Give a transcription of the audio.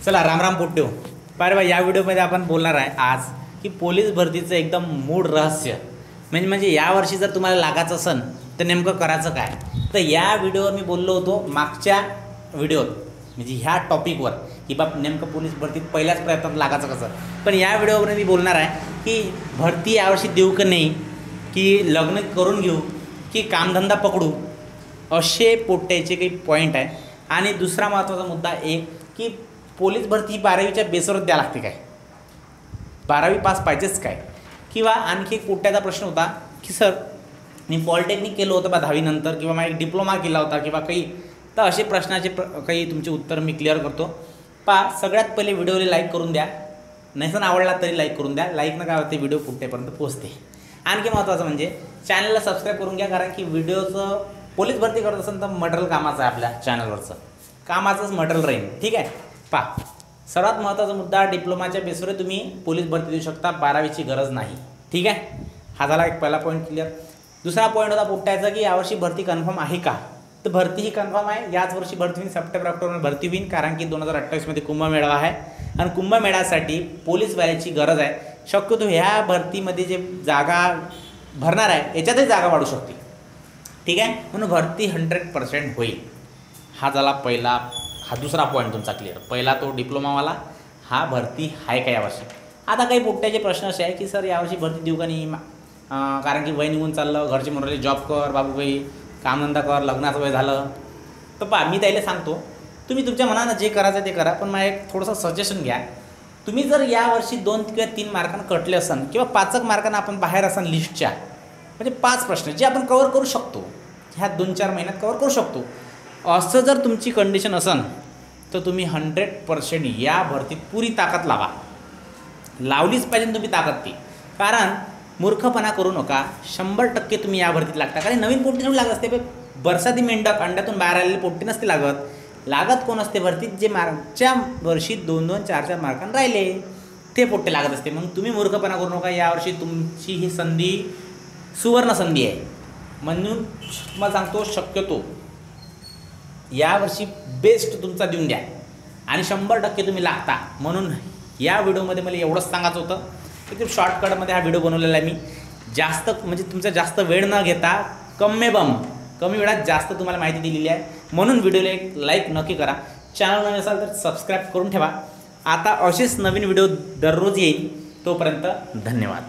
चला रामराम पोट्यो पारे या व्हिडिओमध्ये आपण बोलणार आहे आज की पोलीस भरतीचं एकदम मूळ रहस्य म्हणजे यावर्षी जर तुम्हाला लागायचं असेल तर नेमकं करायचं काय। तर या व्हिडिओवर मी बोललो होतो मागच्या व्हिडिओत म्हणजे ह्या टॉपिकवर की बाप नेमकं पोलीस भरतीत पहिल्याच प्रयत्नात लागायचं कसं। पण या व्हिडिओवर मी बोलणार आहे की भरती यावर्षी देऊ की नाही, की लग्न करून घेऊ की कामधंदा पकडू, असे पोट्याचे काही पॉईंट आहे। आणि दुसरा महत्त्वाचा मुद्दा एक की पोलीस भरती 12वीच्या बेसवर द्यावी लागते काय, 12वी पास पाहिजेच काय। किंवा आणखी एक पोट्याचा प्रश्न होता की सर मी पॉलिटेक्निक केलं होतं 10वी नंतर किंवा एक डिप्लोमा केला होता किंवा काही, तर असे प्रश्नाचे काही तुमचे उत्तर मी क्लिअर करतो। सगळ्यात पहिले व्हिडिओला लाईक करून द्या, नसेल आवडला तरी लाईक करून द्या, लाईक न काय होते व्हिडिओ कुठेपर्यंत पोहोचते। आणखी महत्त्वाचं म्हणजे चॅनलला सबस्क्राईब करून घ्या, कारण की व्हिडिओचं पोलीस भरती करत असेल तर मटेरियल कामाचं आहे, आपल्या चॅनलवरचं कामाचंच मटेरियल राहील। ठीक आहे, सर्वात महत्त्वाचा मुद्दा डिप्लोमाच्या बेसवर तुम्ही पोलीस भरती देऊ शकता, 12वीची गरज नाही। ठीक आहे, हा झाला एक पहिला पॉईंट क्लिअर। दुसरा पॉईंट होता पोट्याचा की यावर्षी भरती कन्फर्म आहे का, तर भरती ही कन्फर्म आहे। याच वर्षी भरती होईल, सप्टेंबर ऑक्टोबर भरती होईल, कारण की 2028मध्ये कुंभमेळा आहे आणि कुंभमेळ्यासाठी पोलीसवाल्याची गरज आहे। शक्यतो ह्या भरतीमध्ये जे जागा भरणार आहे याच्यातही जागा वाढू शकते। ठीक आहे, म्हणून भरती 100% होईल। हा झाला पहिला, हा दुसरा पॉईंट तुमचा क्लिअर। पहिला तो डिप्लोमावाला, हा भरती आहे का यावर्षी। आता काही पोट्याचे प्रश्न असे आहे की सर यावर्षी भरती देऊ का नाही, कारण की वय निघून चाललं, घरचे म्हणाले जॉब कर बाबू भाई, कामधंदा कर, लग्नाचं वय झालं। तर मी त्याला सांगतो तुम्ही तुमच्या मनानं जे करायचं ते करा, पण मला एक थोडंसं सजेशन घ्या। तुम्ही जर यावर्षी 2 किंवा 3 मार्कांना कटले असाल किंवा 5 मार्कांना आपण बाहेर असाल लिस्टच्या, म्हणजे 5 प्रश्न जे आपण कवर करू शकतो, ह्या 2-4 महिन्यात कवर करू शकतो, असं जर तुमची कंडिशन असेल तर तुम्ही 100% या भरतीत पुरी ताकद लावा, लावलीच पाहिजे तुम्ही ताकद ती। कारण मूर्खपणा करू नका, 100% तुम्ही या भरतीत लागता। कारण नवीन पोट्टी थोडी लागत असते, बरसाती मेंढक अंड्यातून बाहेर आलेली पोट्टी नसते लागत कोण असते भरतीत, जे मागच्या वर्षी 2-2, 4-4 मार्कांना राहिले ते पोट्टे लागत असते। मग तुम्ही मूर्खपणा करू नका, यावर्षी तुमची ही संधी सुवर्ण संधी आहे। म्हणून मला सांगतो शक्यतो यावर्षी बेस्ट तुमचा देऊन द्या आणि 100% तुम्ही लागता। म्हणून या व्हिडिओमध्ये मला एवढंच सांगायचं होतं, एकदम शॉर्टकटमध्ये हा व्हिडिओ बनवलेला आहे मी। जास्त म्हणजे तुमचा जास्त वेळ न घेता कमी वेळात जास्त तुम्हाला माहिती दिलेली आहे। म्हणून व्हिडिओला एक लाईक नक्की करा, चॅनल नवीन असाल तर सबस्क्राईब करून ठेवा। आता असेच नवीन व्हिडिओ दररोज येईल, तोपर्यंत धन्यवाद।